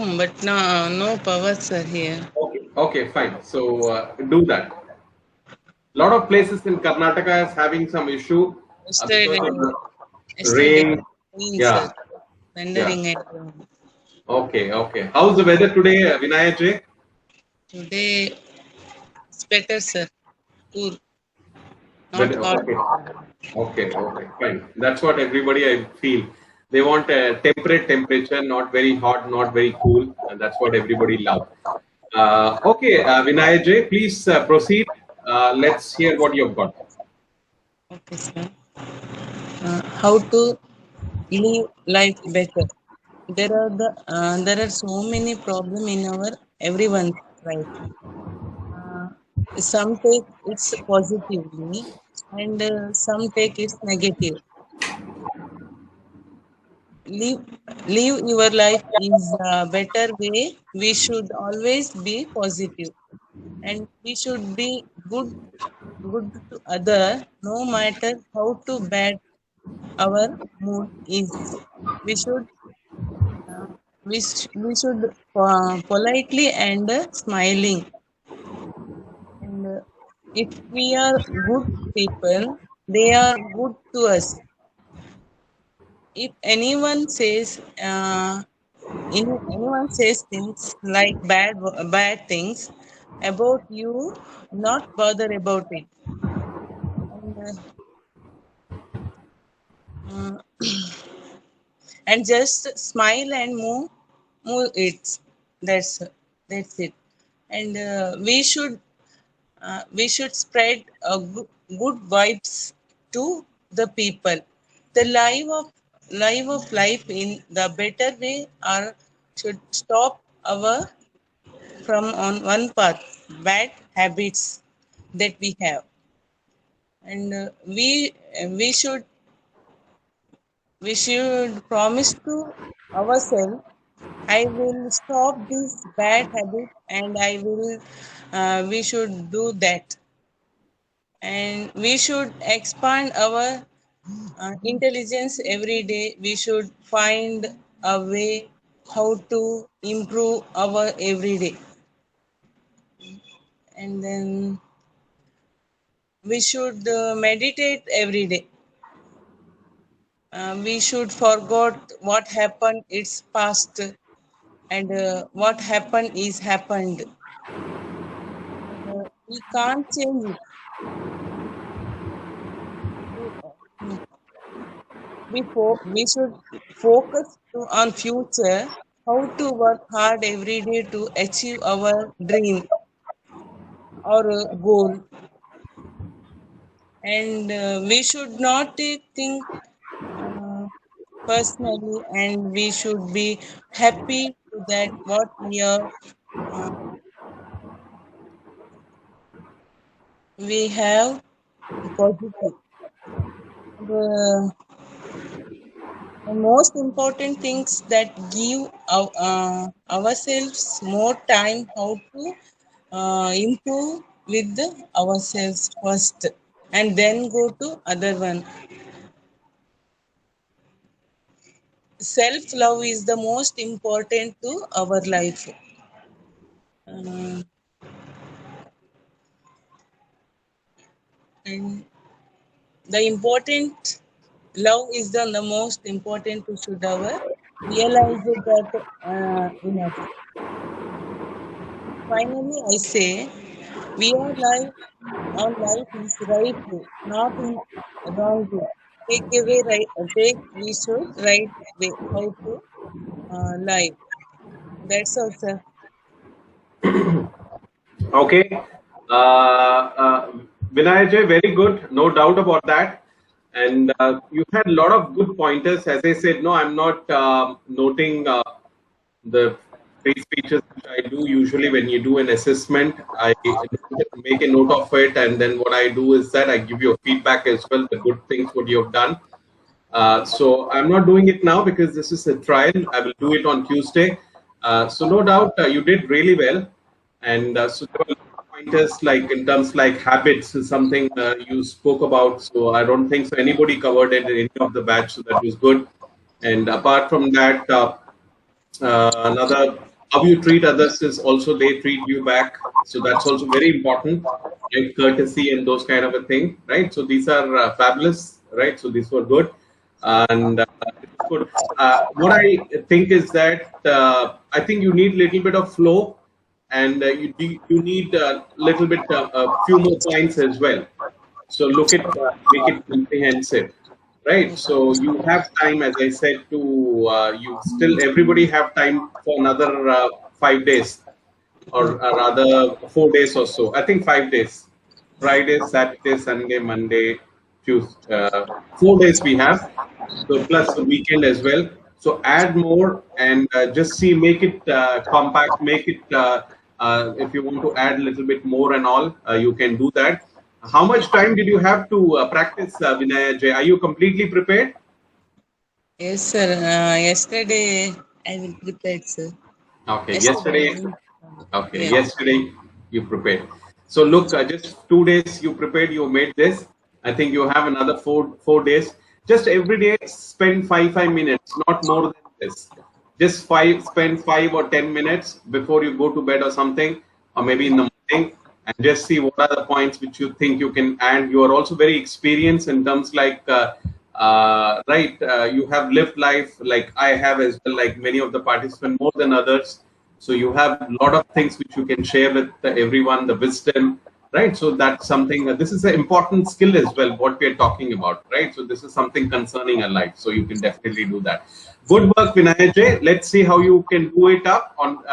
home, but no power, sir, here. Okay, fine. So do that. A lot of places in Karnataka is having some issue because Yesterday, of the yesterday, rain. sir, Yeah, yeah. rendering at home. Okay. How's the weather today, Vinaya J? Today, it's better, sir. Cool, not But hot. okay, fine. That's what everybody I feel. They want a temperate temperature, not very hot, not very cool, and that's what everybody loves. Okay, Vinaya J, please proceed. Let's hear what you've got. Okay, sir. How to live life better? There are so many problems in our everyone's life. Uh, some take it positively, and some take it negative. Live live your life is a better way. We should always be positive, and we should be good to other, no matter how too bad our mood is. We should we should politely and smiling. And if we are good people, they are good to us. If anyone says things like bad things about you, not bother about it. And uh, and just smile and move it. That's it. And we should spread good vibes to the people. The life in the better way are should stop our from on one path bad habits that we have. And we should promise to ourselves, I will stop this bad habit, and we should do that. And we should expand our intelligence every day. We should find a way how to improve our everyday. And then we should meditate every day. We should forget what happened, it's past, and what happened is happened. And, we can't change it. We should focus on future, how to work hard every day to achieve our dream or goal. And we should not take things uh, personally, and we should be happy to that what uh, we have positive. The most important things that give ourselves more time how to improve with ourselves first, and then go to other one. Self love is the most important to our life. Uh, and the important love is the most important to should our realize that in us. Finally, I say we are life. Our life is right way, not in wrong way. Take away right. Take we should right way how to live. That's all, sir. Okay. Vinay Jay, very good. No doubt about that. And you had a lot of good pointers. As I said, no, I'm not noting the free speeches which I do usually when you do an assessment. I make a note of it, and then what I do is that I give you a feedback as well, the good things what you have done. So I'm not doing it now because this is a trial. I will do it on Tuesday. So no doubt you did really well, and so there were pointers like in terms like habits is something you spoke about. So I don't think so anybody covered it in any of the batch, so that was good. And apart from that, another how you treat others is also they treat you back. So that's also very important, right? Courtesy and those kind of a thing, right? So these are fabulous, right? So these were good, and it's good. What I think is that I think you need little bit of flow, and you need a little bit a few more points as well. So look at make it comprehensive, right? So you have time, as I said, to you still everybody have time for another 5 days, or rather 4 days or so. I think 5 days: Friday, Saturday, Sunday, Monday, Tuesday. 4 days we have. So plus the weekend as well. So add more and just see, make it compact, make it. If you want to add a little bit more and all, you can do that. How much time did you have to practice, Vinaya Jay? Are you completely prepared? Yes, sir. Yesterday I will prepare, sir. Okay, Yesterday yesterday. evening. Okay, Yes. yesterday you prepared. So look, just 2 days you prepared, you made this. I think you have another four days. Just every day spend five minutes, not more than this. Just spend 5 or 10 minutes before you go to bed or something, or maybe in the morning, and just see what are the points which you think you can add. You are also very experienced in terms like right. You have lived life like I have as well, like many of the participants more than others. So you have a lot of things which you can share with everyone, the wisdom, right? So that's something. This is an important skill as well. What we are talking about, right? So this is something concerning a life. So you can definitely do that. Good work, Vinay. Let's see how you can do it up on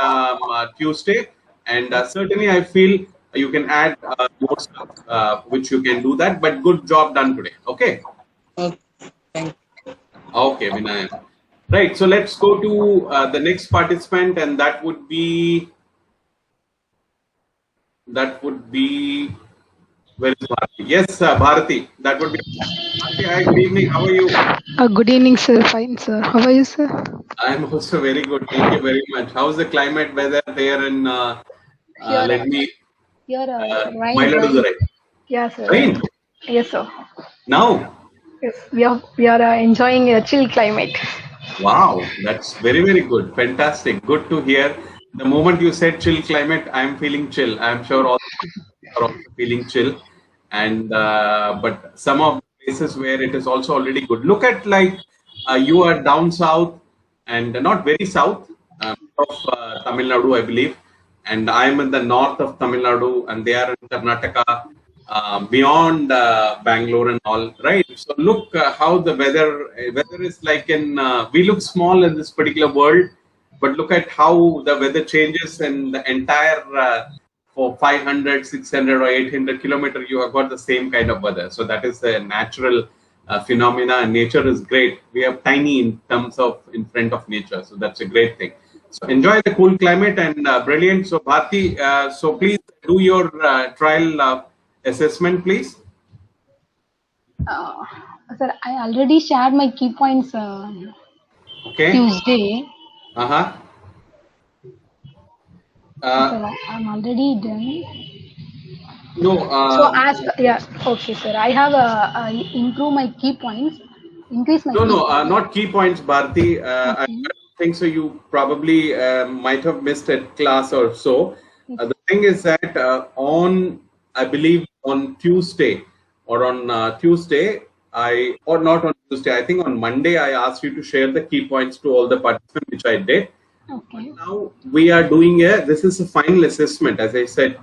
Tuesday, and certainly I feel you can add more stuff which you can do that. But good job done today. Okay. Okay. Thank Okay, Vinay. Right. So let's go to the next participant, and that would be where is Bharati? Yes, Bharati. That would be Bharati. Hi, good evening. How are you? Good evening, sir. Fine, sir. How are you, sir? I'm also very good. Thank you very much. How's the climate weather there in Here, let me here, rain. Mailadurai? Yeah, sir. Rain Yes, sir. now. Yes, we are enjoying a chill climate. Wow, that's very, very good. Fantastic. Good to hear. The moment you said chill climate, I'm feeling chill. I'm sure all are also feeling chill. And but some of the places where it is also already good. Look at like you are down south and not very south of Tamil Nadu, I believe. And I'm in the north of Tamil Nadu, and they are in Karnataka, beyond Bangalore and all, right? So look how the weather is like in. We look small in this particular world, but look at how the weather changes and the entire for 500, 600, or 800 kilometer, you have got the same kind of weather. So that is the natural phenomena, and nature is great. We are tiny in terms of in front of nature, so that's a great thing. So enjoy the cool climate and brilliant. So Bharti, so please do your trial assessment, please. Uh, Sir, I already shared my key points Okay. Tuesday. Uh-huh. Uh, Sir, I'm already done. no, So ask, yeah, okay, sir. I have improve my key points, increase my key no, points. not key points, Bharti. I Okay. don't think so. You probably might have missed a class or so. Yes. The thing is that I believe on Tuesday or on Tuesday, or not on Tuesday, I think on Monday, I asked you to share the key points to all the participants, which I did. But Okay. now we are doing this is a final assessment, as I said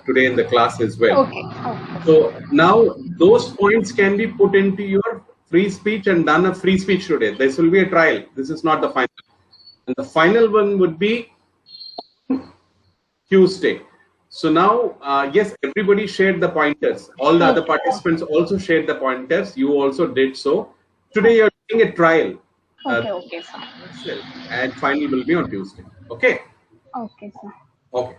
today in the class as well. Okay. Okay. So now those points can be put into your free speech and done a free speech today. This will be a trial. This is not the final. And the final one would be Tuesday. So now, yes, everybody shared the pointers. All the other Okay. participants also shared the pointers. You also did so. Today you're doing a trial. Uh, Okay. Okay, sir. yourself, and final will be on Tuesday. Okay. Okay, sir. Okay.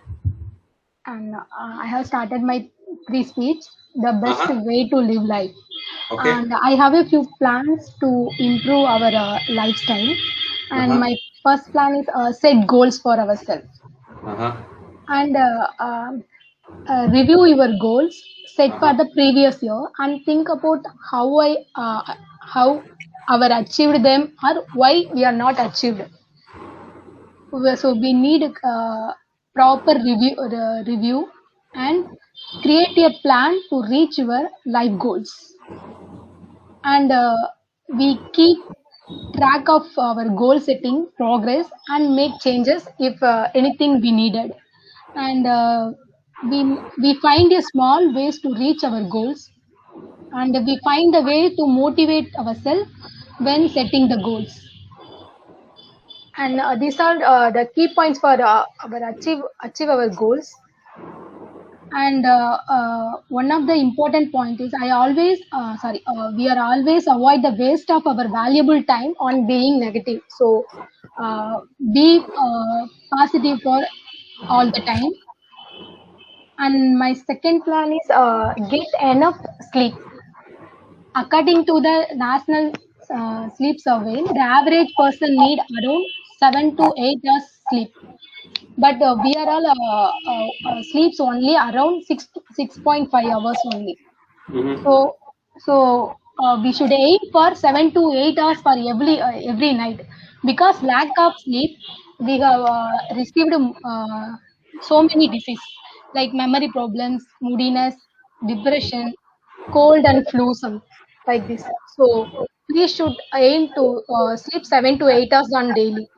And I have started my free speech, the best Uh-huh. way to live life. Okay. And I have a few plans to improve our lifestyle. And Uh-huh. my first plan is set goals for ourselves Uh-huh. and review your goals set for Uh-huh. the previous year and think about how our achieved them or why we are not achieved. So we need proper review and create a plan to reach your life goals. And we keep track of our goal setting progress and make changes if anything we needed. And we find a small ways to reach our goals, and we find a way to motivate ourselves when setting the goals. And these are the key points for our achieve our goals. And one of the important point is I always we are always avoid the waste of our valuable time on being negative. So be positive for all the time. And my second plan is get enough sleep. According to the national sleep survey, the average person need around 7 to 8 hours sleep, but we are all sleeps only around 6.5 hours only. Mm-hmm. So we should aim for 7 to 8 hours for every night, because lack of sleep we have received so many diseases like memory problems, moodiness, depression, cold and flu, some like this. So we should aim to sleep 7 to 8 hours on daily.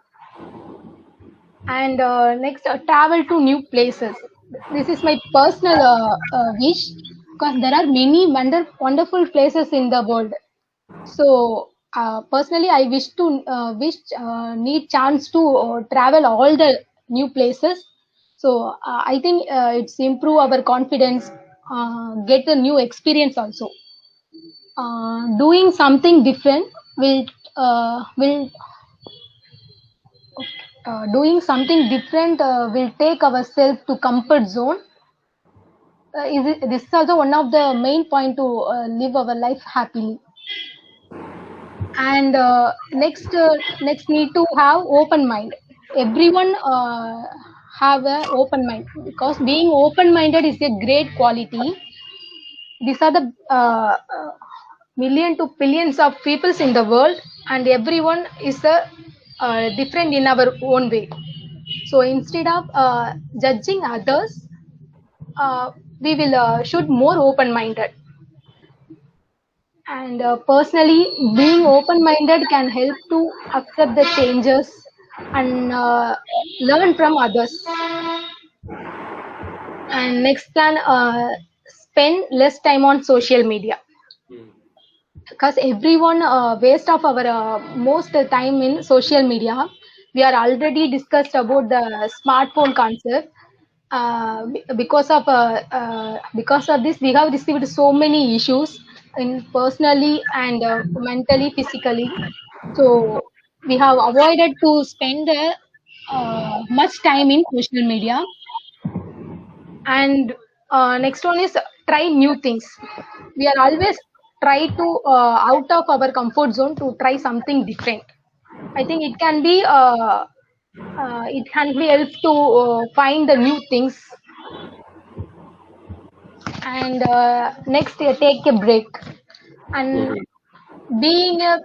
And next, travel to new places. This is my personal wish, because there are many wonderful places in the world. So personally I wish need chance to travel all the new places. So I think it's improve our confidence, get a new experience also. Doing something different will doing something different will take ourselves to comfort zone. This is also one of the main point to live our life happily. And next need to have open mind. Everyone have a open mind, because being open minded is a great quality. These are the million to billions of peoples in the world, and everyone is different in our own way. So instead of judging others, we will should more open minded. And personally, being open minded can help to accept the changes and learn from others. And next plan, spend less time on social media, because everyone waste of our most time in social media. We are already discussed about the smartphone concept. Because of this we have received so many issues in personally and mentally, physically. So we have avoided to spend much time in social media. And next one is try new things. We are always try to out of our comfort zone to try something different. I think it can be help to find the new things. And next, take a break. And being a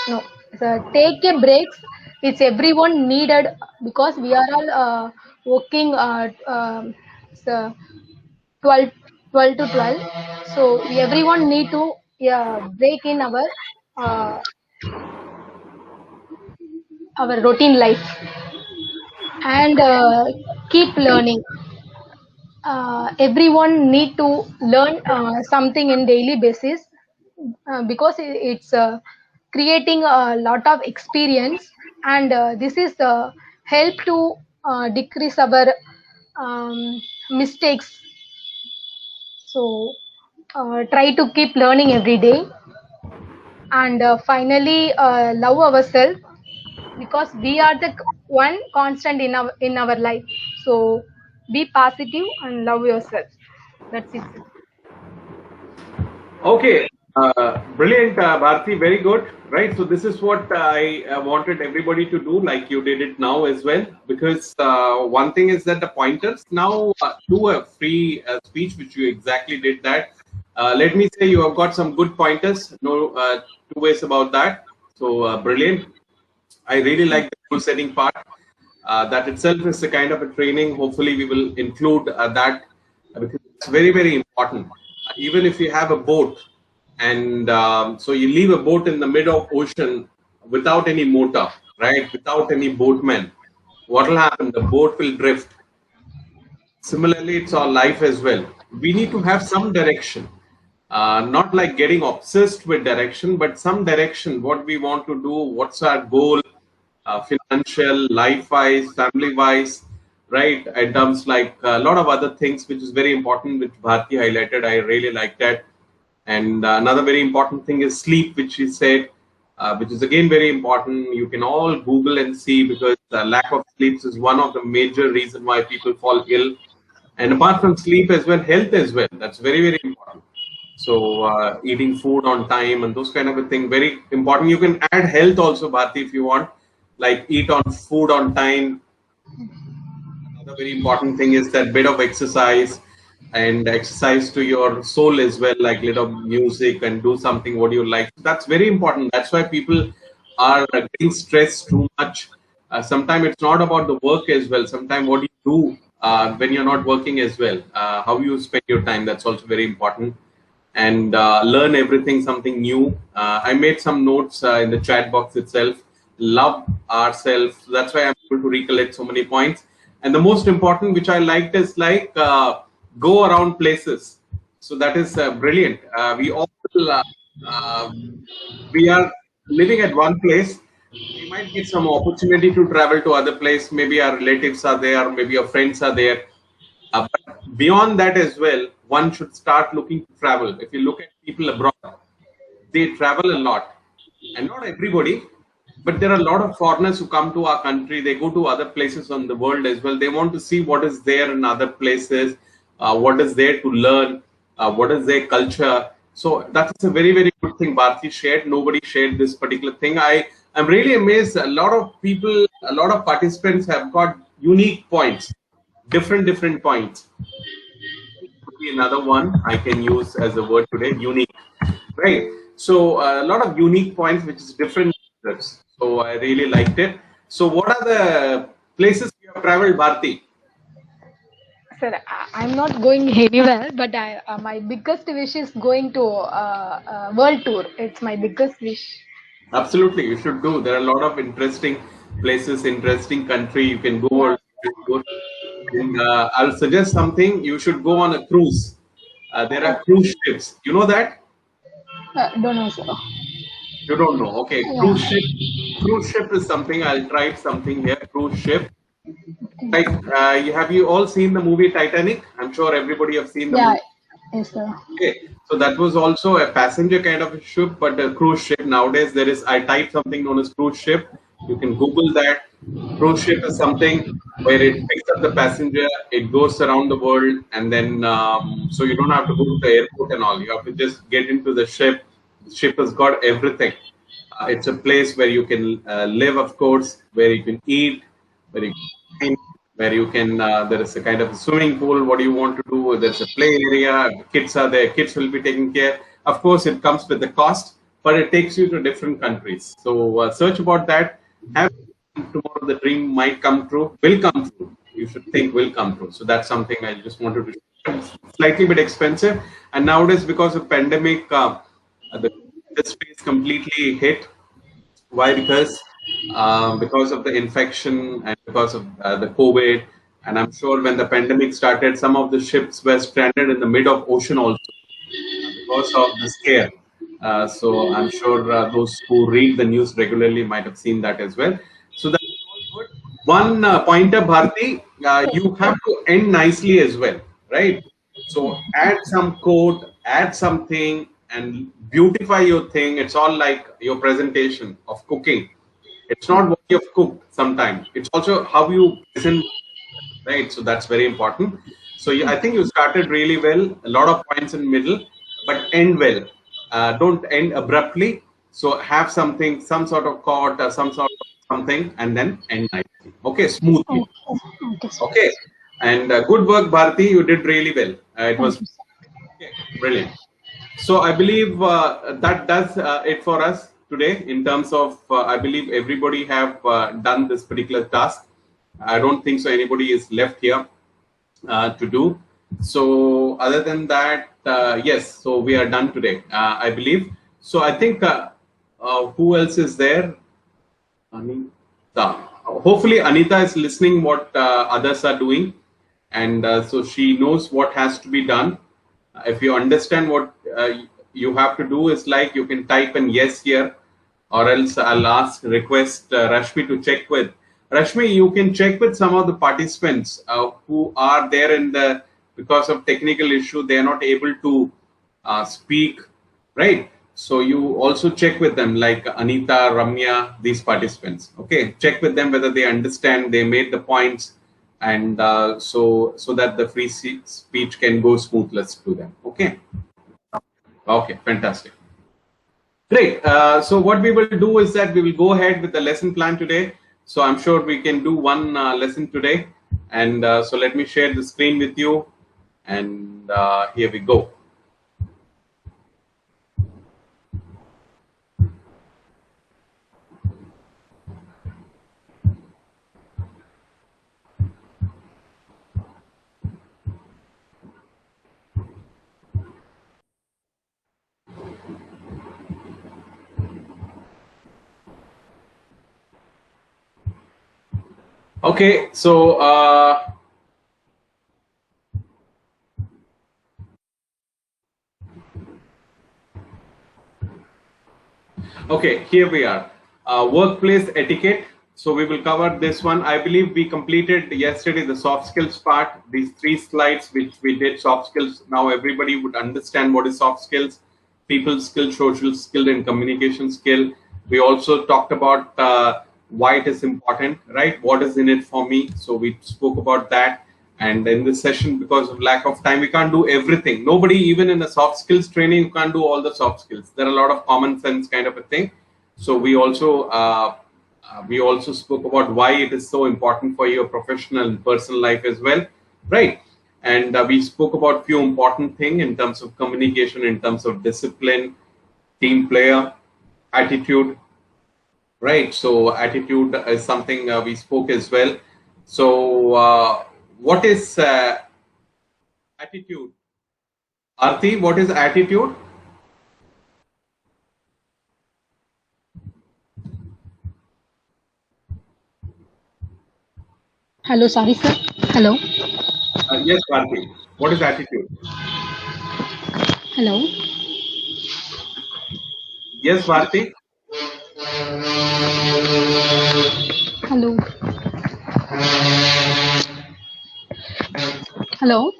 no so take a breaks, it's everyone needed, because we are all working so 12 12 to 12. So everyone need to, yeah, break in uh, our routine life. And keep learning. Everyone need to learn something in daily basis, because it's creating a lot of experience. And this is help to decrease our mistakes. So try to keep learning every day. And finally love ourselves, because we are the one constant in our life. So be positive and love yourself. That's it. Okay, brilliant, Bharti. Very good. Right. So this is what I wanted everybody to do, like you did it now as well. Because one thing is that the pointers now do a free speech, which you exactly did that. Let me say you have got some good pointers. No two ways about that. So brilliant. I really like the goal setting part. That itself is a kind of a training. Hopefully, we will include that because it's very, very important. Even if you have a boat, and so you leave a boat in the middle of ocean without any motor, right? Without any boatman, what will happen? The boat will drift. Similarly, it's our life as well. We need to have some direction, not like getting obsessed with direction, but some direction, what we want to do, what's our goal, financial, life-wise, family-wise, right? In terms like a lot of other things, which is very important, which Bharti highlighted. I really like that. And another very important thing is sleep, which she said, which is again very important. You can all Google and see because lack of sleep is one of the major reason why people fall ill. And apart from sleep as well, health as well. That's very, very important. So eating food on time and those kind of a thing, very important. You can add health also, Bharti, if you want, like eat on food on time. Another very important thing is that bit of exercise and exercise to your soul as well, like little music and do something what you like. That's very important. That's why people are getting stressed too much. Sometimes it's not about the work as well. Sometimes what you do when you're not working as well, how you spend your time, that's also very important. And learn everything, something new. I made some notes in the chat box itself. Love ourselves. That's why I'm able to recollect so many points. And the most important, which I liked, is like go around places. So that is brilliant. We all uh, we are living at one place. We might get some opportunity to travel to other place. Maybe our relatives are there, maybe our friends are there. But beyond that as well, one should start looking to travel. If you look at people abroad, they travel a lot, and not everybody, but there are a lot of foreigners who come to our country. They go to other places on the world as well. They want to see what is there in other places, what is there to learn, what is their culture. So that's a very, very good thing Bharti shared. Nobody shared this particular thing. I'm really amazed. A lot of people, a lot of participants have got unique points, different points. Could be another one I can use as a word today, unique, right? So a lot of unique points, which is different. So I really liked it. So what are the places you have traveled, Bharti? Sir, I'm not going anywhere, but my biggest wish is going to world tour. It's my biggest wish. Absolutely, you should do. There are a lot of interesting places, interesting country you can go. Go. And I'll suggest something. You should go on a cruise. There are cruise ships. You know that? Don't know, sir. You don't know. Okay, Yeah. cruise ship. Cruise ship is something. I'll try something here. Cruise ship. Like, have you all seen the movie Titanic? I'm sure everybody have seen the Yeah. movie. Yes, sir. Okay, so that was also a passenger kind of a ship, but a cruise ship. Nowadays, there is, I typed something known as cruise ship. You can Google that. Cruise ship is something where it picks up the passenger, it goes around the world, and then so you don't have to go to the airport and all. You have to just get into the ship. The ship has got everything. It's a place where you can live, of course, where you can eat, where you can where you can there is a kind of a swimming pool. What do you want to do? There's a play area. Kids are there. Kids will be taken care. Of course, it comes with the cost, but it takes you to different countries. So search about that. Have tomorrow the dream might come true. Will come true. You should think will come true. So that's something I just wanted to share. It's slightly bit expensive, and nowadays because of pandemic, the this phase completely hit. Why? Because of the infection and because of the COVID, and I'm sure when the pandemic started, some of the ships were stranded in the mid of ocean also because of the scare. So I'm sure those who read the news regularly might have seen that as well. So that's all good. One pointer, Bharti, you have to end nicely as well, right? So add some quote, add something, and beautify your thing. It's all like your presentation of cooking. It's not what you've cooked sometimes. It's also how you present, right? So that's very important. So I think you started really well. A lot of points in middle, but end well. Don't end abruptly. So have something, some sort of quote or some sort of something, and then end nicely. Okay, smoothly. Okay, sir. Okay, and good work, Bharti. You did really well. It Thank was you, sir. okay, brilliant. So I believe that does it for us today in terms of, I believe everybody have done this particular task. I don't think so anybody is left here to do. So other than that, yes, so we are done today, I believe. So I think who else is there? Anita. Hopefully Anita is listening what others are doing, and so she knows what has to be done. If you understand what you have to do, is like you can type an yes here, or else I'll request Rashmi to check with. Rashmi, you can check with some of the participants who are there in the, because of technical issue, they are not able to speak, right? So you also check with them, like Anita, Ramya, these participants. Okay, check with them whether they understand, they made the points, and so that the free speech can go smoothless to them. Okay. Okay, fantastic. Great. So what we will do is that we will go ahead with the lesson plan today. So I'm sure we can do one lesson today. And so let me share the screen with you. And here we go. Okay, so okay, here we are. Workplace etiquette. So we will cover this one. I believe we completed yesterday the soft skills part. These 3 slides which we did soft skills. Now everybody would understand what is soft skills: people skill, social skill, and communication skill. We also talked about why it is important, right? What is in it for me? So we spoke about that. And in this session, because of lack of time, we can't do everything. Nobody, even in a soft skills training, you can't do all the soft skills. There are a lot of common sense kind of a thing. So we also spoke about why it is so important for your professional and personal life as well, right? And we spoke about few important things in terms of communication, in terms of discipline, team player, attitude, right? So attitude is something we spoke as well. So what is attitude? Arti, what is attitude? Hello, sorry, sir. Hello. Yes, Arti. What is attitude? Hello. Yes, Bharti. Hello. Hello.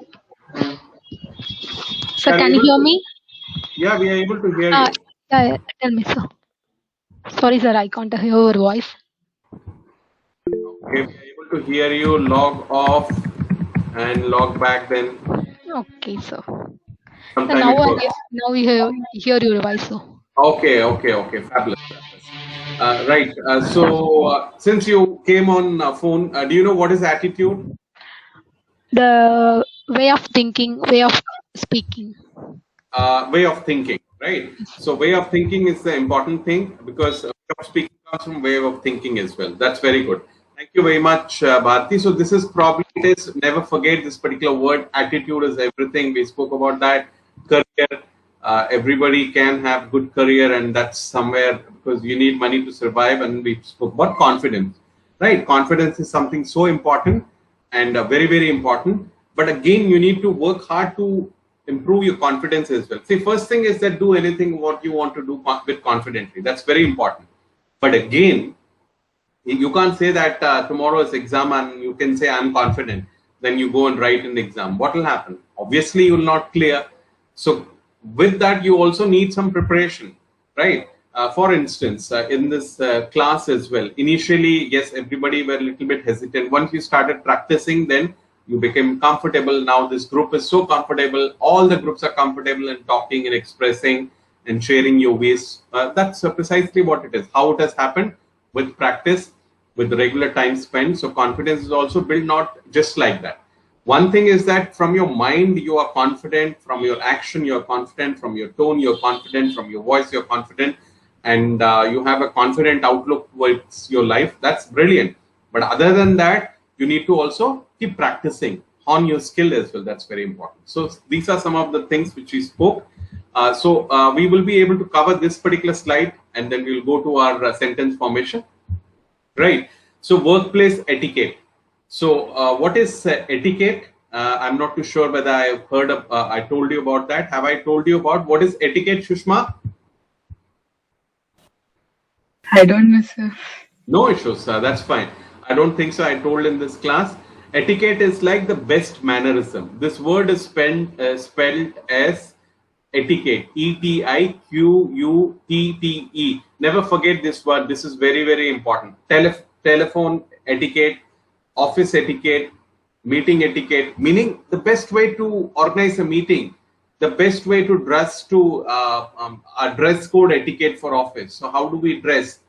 Sir, Are you can you able hear to? me? Yeah, we are able to hear Uh, you. yeah, tell me, sir. Sorry, sir, I can't hear your voice. Okay, we are able to hear you. Log off and log back. Then Okay, sir. So sometime now it works. now we hear your voice, sir. Okay. Fabulous. Right. So since you came on phone, do you know what is attitude? The way of thinking, way of speaking. Way of thinking, right? So way of thinking is the important thing, because way of speaking comes from way of thinking as well. That's very good. Thank you very much, Bharti. So this is probably, it is, never forget this particular word. Attitude is everything. We spoke about that. Career. Everybody can have good career, and that's somewhere, because you need money to survive. And we spoke about confidence, right? Confidence is something so important, and very important. But again, you need to work hard to improve your confidence as well. See, first thing is that do anything what you want to do with confidently. That's very important. But again, you can't say that tomorrow is exam and you can say I'm confident. Then you go and write an exam. What will happen? Obviously, you will not clear. So with that, you also need some preparation, right? For instance, in this class as well, initially, yes, everybody were a little bit hesitant. Once you started practicing, then you became comfortable. Now this group is so comfortable. All the groups are comfortable in talking and expressing and sharing your ways. That's precisely what it is. How it has happened with practice, with regular time spent. So confidence is also built not just like that. One thing is that from your mind, you are confident. From your action, you're confident. From your tone, you're confident. From your voice, you're confident. and you have a confident outlook towards your life, that's brilliant. But other than that, you need to also keep practicing on your skill as well. That's very important. So these are some of the things which we spoke. We will be able to cover this particular slide, and then we'll go to our sentence formation. Right. So workplace etiquette. So what is etiquette? I'm not too sure whether I've heard of. I told you about that. Have I told you about what is etiquette, Shushma? I don't know, sir. No issues. That's fine. I don't think so. I told in this class. Etiquette is like the best mannerism. This word is spelled as etiquette. Etiquette. Never forget this word. This is very, very important. Telephone etiquette, office etiquette, meeting etiquette, meaning the best way to organize a meeting, the best way to dress, to a dress code etiquette for office. So how do we dress?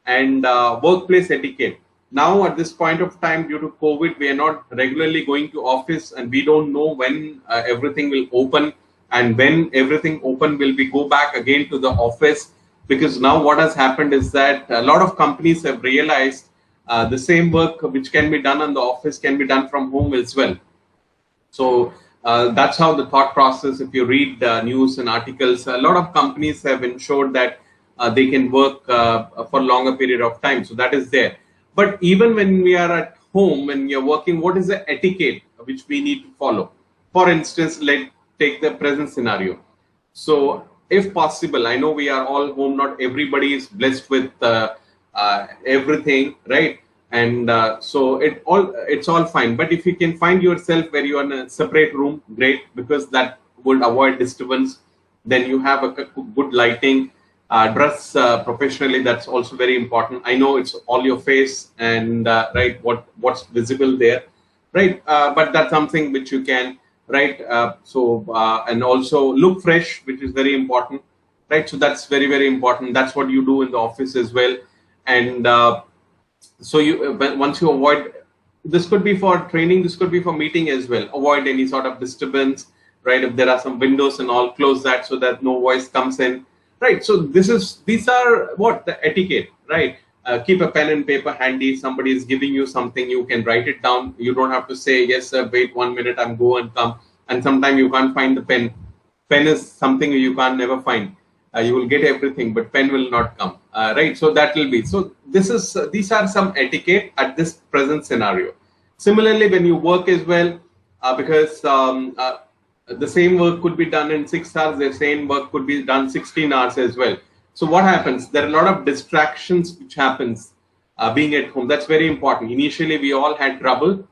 And workplace etiquette. Now at this point of time, due to COVID, we are not regularly going to office, and we don't know when everything will open, and when everything open will we go back again to the office. Because now what has happened is that a lot of companies have realized the same work which can be done in the office can be done from home as well. So that's how the thought process, if you read news and articles, a lot of companies have ensured that they can work for a longer period of time. So that is there. But even when we are at home, when you're working, what is the etiquette which we need to follow? For instance, let's take the present scenario. So if possible, I know we are all home, not everybody is blessed with everything, right? And so it's all fine. But if you can find yourself where you are in a separate room, great, because that would avoid disturbance. Then you have a good lighting. Dress professionally, that's also very important. I know it's all your face and right, what's visible there, right? But that's something which you can, right? And also look fresh, which is very important, right? So that's very, very important. That's what you do in the office as well. And so once you avoid, this could be for training, this could be for meeting as well. Avoid any sort of disturbance, right? If there are some windows and all, close that so that no voice comes in. Right, so these are what the etiquette, right? Keep a pen and paper handy. Somebody is giving you something, you can write it down. You don't have to say, yes sir, wait 1 minute, I'm go and come. And sometimes you can't find the pen. Pen is something you can't never find. You will get everything, but pen will not come, right? So that will be, so these are some etiquette at this present scenario. Similarly, when you work as well, because the same work could be done in 6 hours, the same work could be done 16 hours as well. So what happens? There are a lot of distractions which happens being at home. That's very important. Initially, we all had trouble.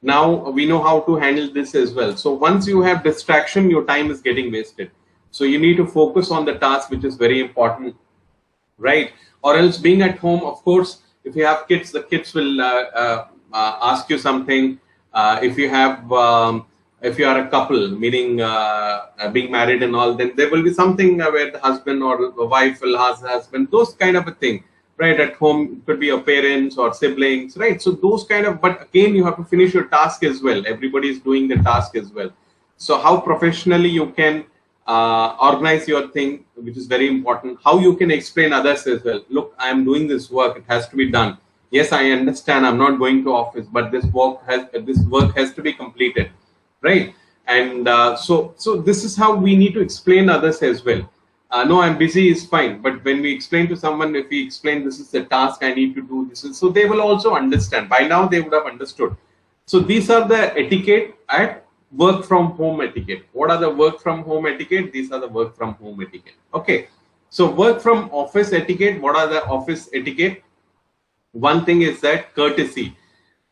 Now we know how to handle this as well. So once you have distraction, your time is getting wasted. So you need to focus on the task, which is very important, right? Or else being at home, of course, if you have kids, the kids will ask you something. If you have if you are a couple, meaning being married and all, then there will be something where the husband or the wife will ask the husband, those kind of a thing, right? At home, it could be your parents or siblings, right? So those kind of, but again, you have to finish your task as well. Everybody is doing the task as well. So how professionally you can organize your thing, which is very important. How you can explain others as well. Look, I am doing this work, it has to be done. Yes, I understand I'm not going to office, but this work has to be completed. Right, and so this is how we need to explain others as well. No, I'm busy is fine, but when we explain to someone, if we explain this is the task I need to do, this is, so they will also understand. By now they would have understood. So these are the etiquette at work from home etiquette. What are the work from home etiquette? These are the work from home etiquette. Okay, so work from office etiquette. What are the office etiquette? One thing is that courtesy.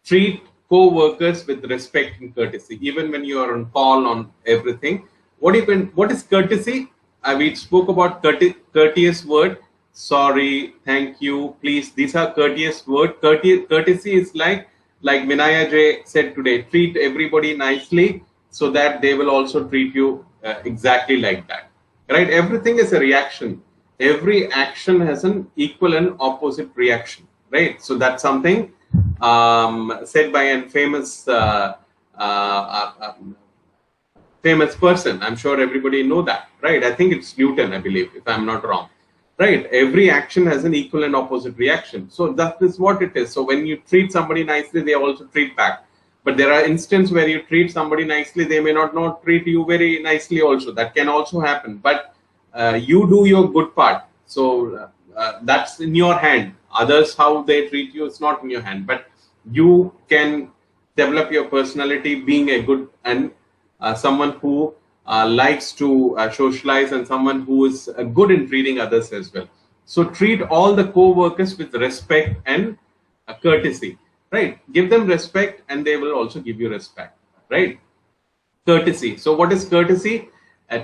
Treat co-workers with respect and courtesy, even when you are on call on everything. What is courtesy? We spoke about courteous word. Sorry, thank you, please. These are courteous word. Courtesy is like Vinaya J said today. Treat everybody nicely so that they will also treat you exactly like that. Right? Everything is a reaction. Every action has an equal and opposite reaction. Right? So that's something said by a famous famous person. I'm sure everybody know that, right? I think it's Newton, I believe, if I'm not wrong. right? Every action has an equal and opposite reaction. So that is what it is. So when you treat somebody nicely, they also treat back. But there are instances where you treat somebody nicely, they may not treat you very nicely also. That can also happen. But you do your good part. So that's in your hand. Others, how they treat you, it's not in your hand. But you can develop your personality being a good and someone who likes to socialize and someone who is good in treating others as well. So treat all the co-workers with respect and courtesy, right? Give them respect and they will also give you respect, right? Courtesy. So what is courtesy?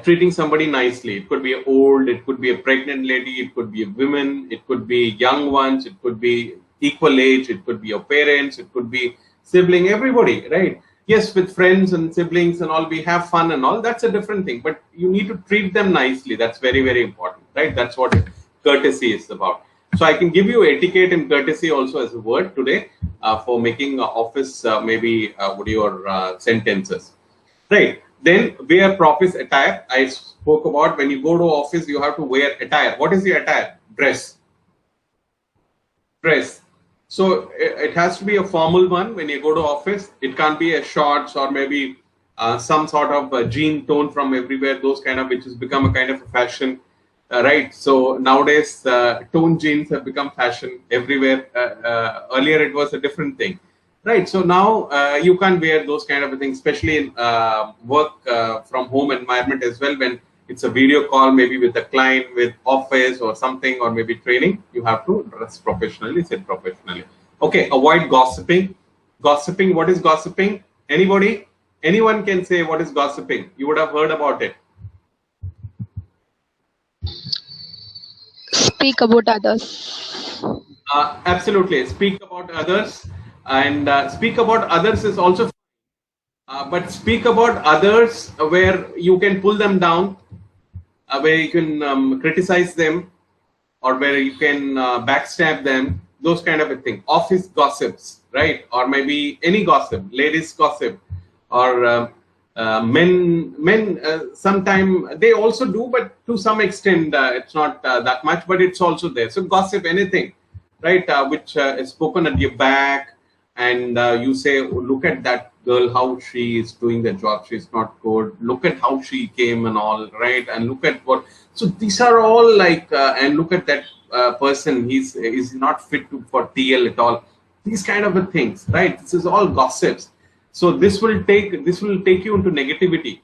Treating somebody nicely. It could be old, it could be a pregnant lady, it could be a woman, it could be young ones, it could be equal age, it could be your parents, it could be sibling, everybody, right? Yes, with friends and siblings and all, we have fun and all. That's a different thing, but you need to treat them nicely. That's very, very important, right? That's what courtesy is about. So I can give you etiquette and courtesy also as a word today for making office maybe your sentences. Right. Then wear proper attire. I spoke about when you go to office, you have to wear attire. What is the attire? Dress. Dress. So it has to be a formal one when you go to office. It can't be a shorts or maybe some sort of jean tone from everywhere. Those kind of, which has become a kind of a fashion, right? So nowadays, tone jeans have become fashion everywhere. Earlier, it was a different thing. Right. So now you can wear those kind of things, especially in work from home environment as well. When it's a video call, maybe with a client, with office or something, or maybe training, you have to dress professionally, sit professionally. Okay. Avoid gossiping. Gossiping. What is gossiping? Anybody? Anyone can say what is gossiping. You would have heard about it. Speak about others. Absolutely. Speak about others. And speak about others is also but speak about others where you can pull them down, where you can criticize them, or where you can backstab them, those kind of a thing. Office gossips, right? Or maybe any gossip, ladies gossip, or men sometimes they also do, but to some extent it's not that much, but it's also there. So gossip, anything, right, which is spoken at your back, and you say, oh, look at that girl, how she is doing the job, she's not good, look at how she came and all, right? And look at what, so these are all like and look at that person, he's not fit for TL at all, these kind of things, right? This is all gossips. So this will take you into negativity.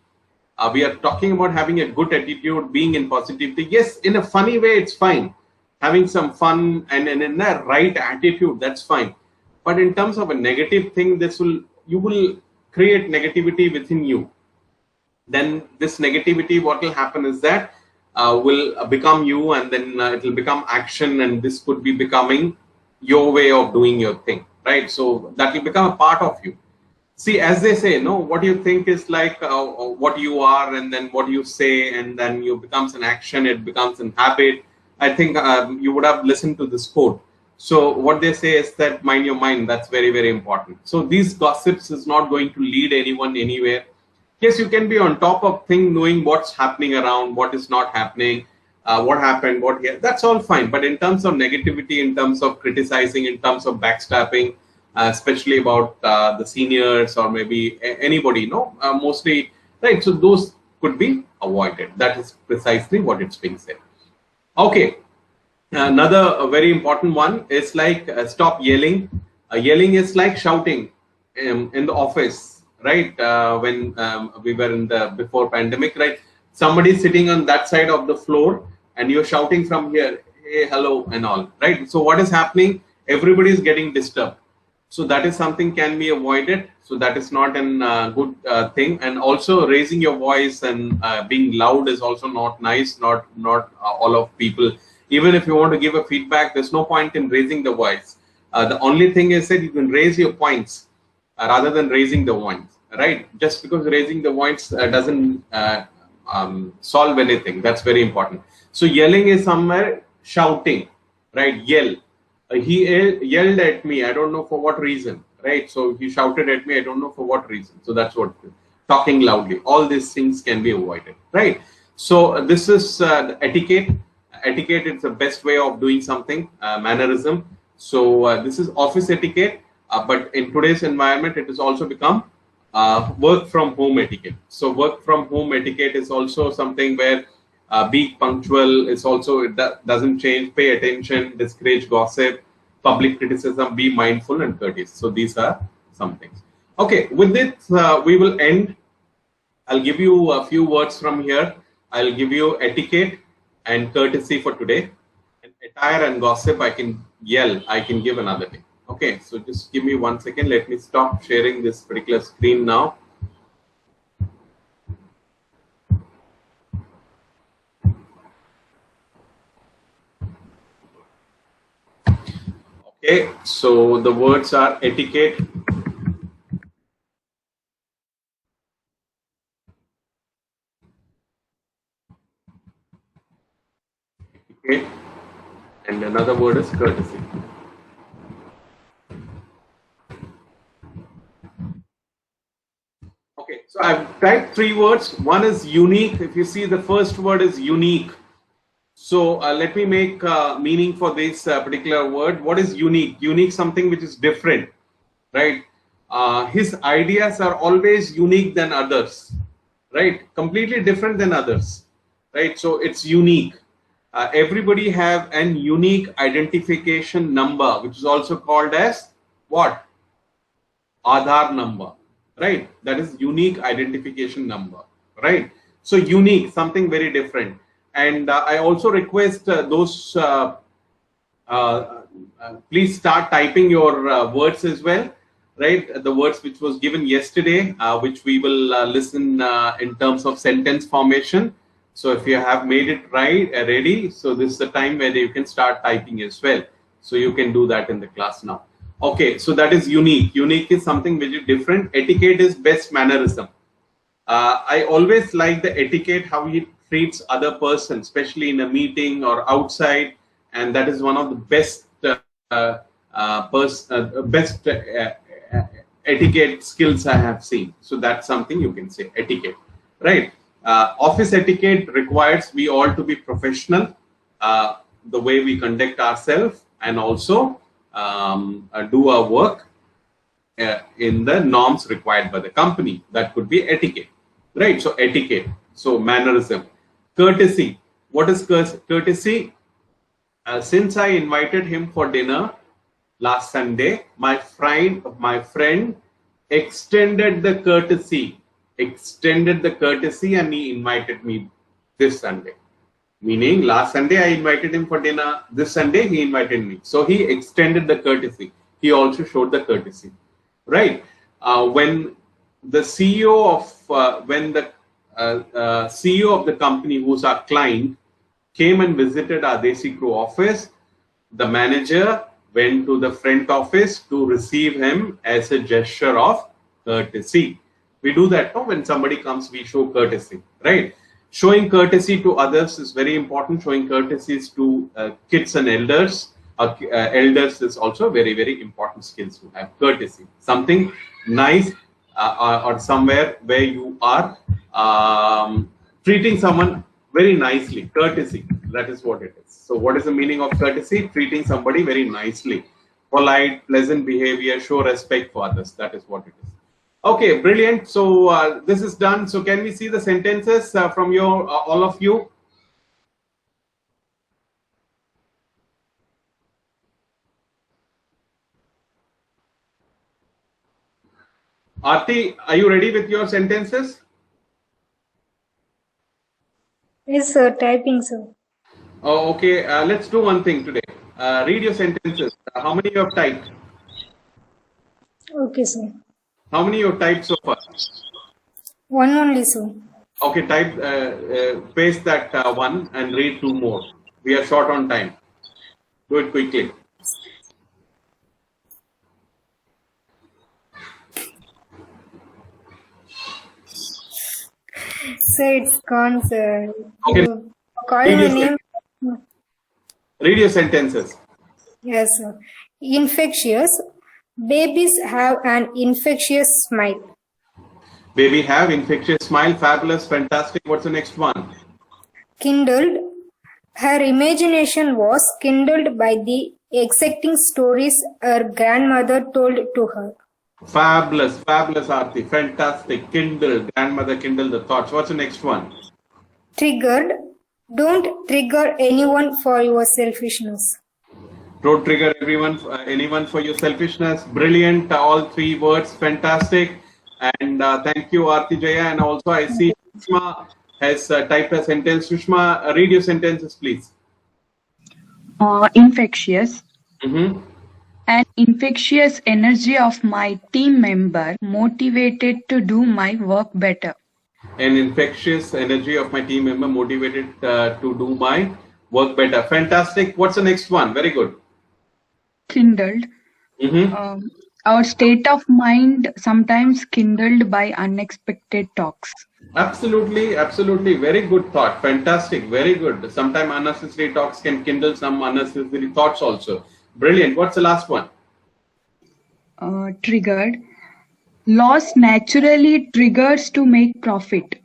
We are talking about having a good attitude, being in positivity. Yes, in a funny way it's fine, having some fun and in a right attitude, that's fine. But in terms of a negative thing, you will create negativity within you. Then this negativity, what will happen is that will become you, and then it will become action, and this could be becoming your way of doing your thing, right? So that will become a part of you. See, as they say, no, what you think is like what you are, and then what you say, and then you becomes an action, it becomes an habit. I think you would have listened to this quote. So what they say is that mind your mind. That's very, very important. So these gossips is not going to lead anyone anywhere. Yes, you can be on top of things, knowing what's happening around, what is not happening, what happened, what here. That's all fine. But in terms of negativity, in terms of criticizing, in terms of backstabbing, especially about the seniors or maybe anybody, mostly, right? So those could be avoided. That is precisely what it's being said. Okay. Another very important one is like stop yelling. Yelling is like shouting in the office, right? When we were in the before pandemic, right? Somebody sitting on that side of the floor and you're shouting from here, hey, hello and all, right? So what is happening? Everybody is getting disturbed. So that is something can be avoided. So that is not a good thing. And also raising your voice and being loud is also not nice. Not all of people. Even if you want to give a feedback, there's no point in raising the voice. The only thing is that you can raise your points rather than raising the voice, right? Just because raising the voice doesn't solve anything. That's very important. So yelling is somewhere shouting, right? Yell. He yelled at me. I don't know for what reason, right? So he shouted at me. I don't know for what reason. So that's what talking loudly. All these things can be avoided, right? So this is the etiquette. etiquette is the best way of doing something, mannerism. So this is office etiquette, but in today's environment, it has also become work from home etiquette. So work from home etiquette is also something where be punctual. It's also, it doesn't change. Pay attention, discourage gossip, public criticism, be mindful and courteous. So these are some things. Okay, with this we will end. I'll give you a few words from here. I'll give you etiquette and courtesy for today. And attire and gossip, I can yell, I can give another day. Okay, so just give me 1 second. Let me stop sharing this particular screen now. Okay, so the words are etiquette, etiquette, and another word is courtesy. Okay, so I've typed 3 words. One is unique. If you see, the first word is unique. So let me make meaning for this particular word. What is unique? Unique, something which is different, right? His ideas are always unique than others, right? Completely different than others, right? So it's unique. Everybody have an unique identification number, which is also called as what? Aadhaar number, right? That is unique identification number, right? So unique, something very different. And I also request those, please start typing your words as well, right? The words which was given yesterday, which we will listen in terms of sentence formation. So if you have made it right, ready, so this is the time where you can start typing as well. So you can do that in the class now. Okay, so that is unique. Unique is something which is different. Etiquette is best mannerism. I always like the etiquette, how he treats other person, especially in a meeting or outside, and that is one of the best etiquette skills I have seen. So that's something you can say, etiquette, right? Office etiquette requires we all to be professional, the way we conduct ourselves, and also do our work in the norms required by the company. That could be etiquette, right? So etiquette, so mannerism. Courtesy, what is courtesy? Since I invited him for dinner last Sunday, my friend extended the courtesy, and he invited me this Sunday. Meaning last Sunday I invited him for dinner, this Sunday he invited me. So he extended the courtesy. He also showed the courtesy, right? When the CEO of the company, who's our client, came and visited our Desi Crew office, the manager went to the front office to receive him as a gesture of courtesy. We do that, no? When somebody comes, we show courtesy, right? Showing courtesy to others is very important. Showing courtesies to kids and elders. Elders is also very, very important skills to have. Courtesy, something nice, or somewhere where you are treating someone very nicely. Courtesy, that is what it is. So what is the meaning of courtesy? Treating somebody very nicely. Polite, pleasant behavior, show respect for others. That is what it is. Okay, brilliant. So this is done. So can we see the sentences from your all of you? Aarti, are you ready with your sentences? Yes, sir. Typing, sir. Oh, okay. Let's do one thing today. Read your sentences. How many you have typed? Okay, sir. How many you have typed so far? One only, sir. Okay, type, paste that one and read 2 more. We are short on time. Do it quickly. Sir, it's gone, sir. Okay. You call my name. Read your sentences. Yes, sir. Infectious. Babies have an infectious smile. Baby have infectious smile. Fabulous, fantastic. What's the next one? Kindled. Her imagination was kindled by the exciting stories her grandmother told to her. Fabulous, fabulous, Aarti. Fantastic. Kindle, grandmother kindle the thoughts. What's the next one? Triggered. Don't trigger anyone for your selfishness. Don't trigger anyone for your selfishness. Brilliant. All three words. Fantastic. And thank you, Aarti Jaya. And also, I see Sushma has typed a sentence. Sushma, read your sentences, please. Infectious. Mm-hmm. An infectious energy of my team member motivated to do my work better. An infectious energy of my team member motivated to do my work better. Fantastic. What's the next one? Very good. Kindled. Mm-hmm. Our state of mind sometimes kindled by unexpected talks. Absolutely, absolutely. Very good thought. Fantastic. Very good. Sometimes unnecessary talks can kindle some unnecessary thoughts also. Brilliant. What's the last one? Triggered. Loss naturally triggers to make profit.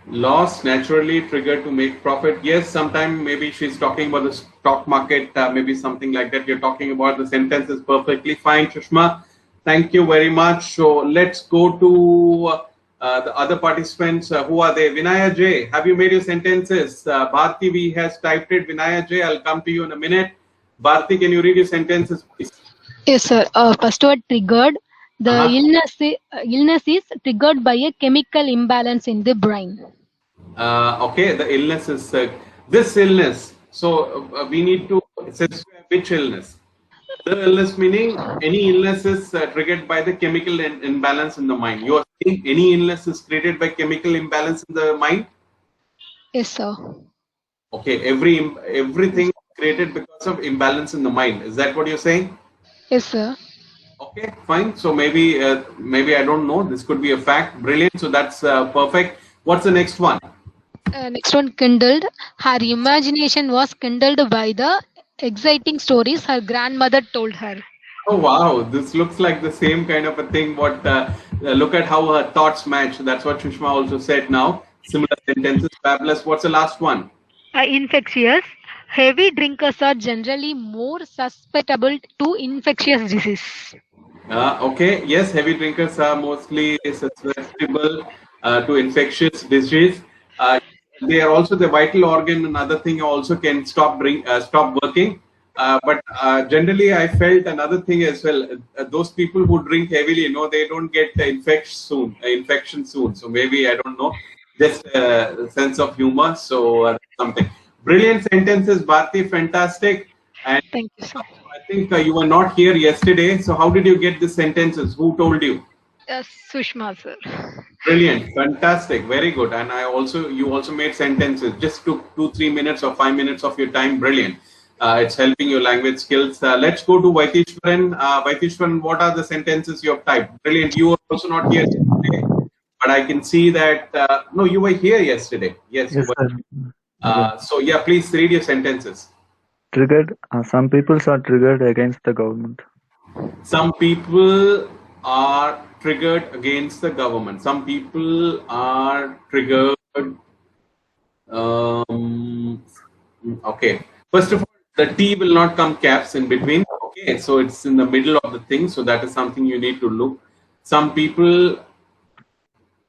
Loss naturally triggered to make profit. Yes, sometime maybe she's talking about the stock market, maybe something like that. You're talking about the sentence is perfectly fine, Sushma. Thank you very much. So let's go to the other participants. Who are they? Vinaya J, have you made your sentences? Bharti V has typed it. Vinaya J, I'll come to you in a minute. Bharti, can you read your sentences, please? Yes, sir. First word triggered. The illness is triggered by a chemical imbalance in the brain. Okay, the illness is this illness. So we need to specify which illness. The illness meaning any illness is triggered by the chemical imbalance in the mind. You are saying any illness is created by chemical imbalance in the mind? Yes, sir. Okay, everything is created because of imbalance in the mind. Is that what you're saying? Yes, sir. Okay, fine. So maybe I don't know. This could be a fact. Brilliant. So that's perfect. What's the next one? Next one, kindled. Her imagination was kindled by the exciting stories her grandmother told her. Oh wow, this looks like the same kind of a thing. What look at how her thoughts match. That's what Sushma also said now. Similar sentences. Fabulous. What's the last one? Infectious. Heavy drinkers are generally more susceptible to infectious disease. Okay. Yes, heavy drinkers are mostly susceptible to infectious disease. They are also the vital organ. Another thing also can stop working. But generally, I felt another thing as well. Those people who drink heavily, they don't get infection soon. So maybe I don't know. Just a sense of humor. So something brilliant sentences, Bharti. Fantastic. And Thank you, sir. I think you were not here yesterday. So how did you get the sentences? Who told you? Sushma, sir. Brilliant, fantastic, very good. And you also made sentences. Just took 2-3 minutes or 5 minutes of your time. Brilliant. It's helping your language skills. Let's go to Vaitishwaran. Vaitishwaran, what are the sentences you have typed? Brilliant. You were also not here yesterday, but I can see that. No, you were here yesterday. Yes, you were. So yeah, please read your sentences. Triggered. Some people are triggered against the government. Some people are triggered against the government. Some people are triggered. Okay. First of all, the T will not come caps in between. Okay. So it's in the middle of the thing. So that is something you need to look. Some people,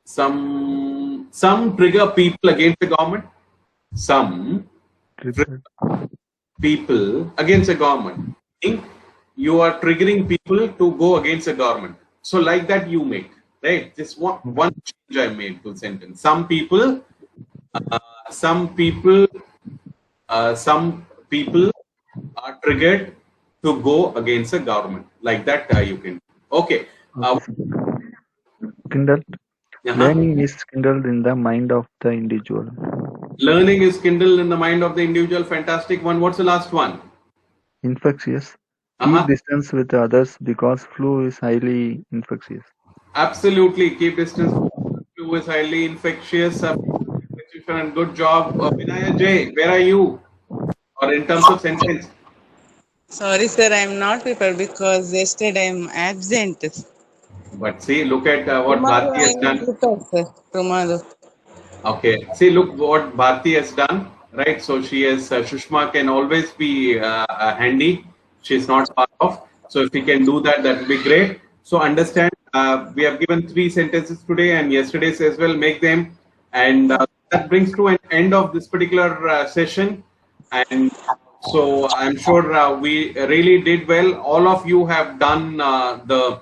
some trigger people against the government. Some trigger people against the government. You are triggering people to go against the government. So like that you make, right? Just one change I made to the sentence. Some people are triggered to go against the government. Like that you can. Okay. Kindled. Learning is kindled in the mind of the individual. Learning is kindled in the mind of the individual. Fantastic one. What's the last one? Infectious. Keep distance with others because flu is highly infectious. Absolutely. Keep distance. Flu is highly infectious. And good job. Vinaya J, where are you? Or in terms of sentence? Sorry, sir, I am not prepared because yesterday I am absent. But see, look at what Tomorrow Bharti has I am done. prepared, sir. Tomorrow. Okay. See, look what Bharti has done. right? So she is, Shushma can always be handy. She's not part of. So if we can do that, that would be great. So understand, we have given 3 sentences today and yesterday's as well. Make them. And that brings to an end of this particular session. And so I'm sure we really did well. All of you have done the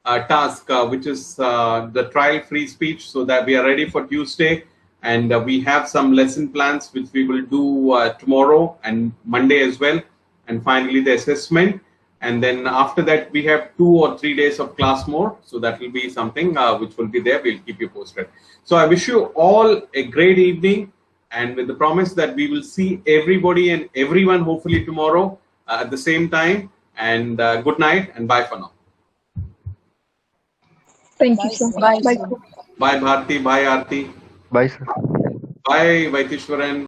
task, which is the trial free speech, so that we are ready for Tuesday. And we have some lesson plans which we will do tomorrow and Monday as well. And finally, the assessment. And then after that, we have 2 or 3 days of class more. So that will be something which will be there. We'll keep you posted. So I wish you all a great evening. And with the promise that we will see everybody and everyone hopefully tomorrow at the same time. And good night and bye for now. Thank Bye, you, sir. sir. Bye. Bye Bharti, bye Aarti, Bye, sir. bye Vaitishwaran.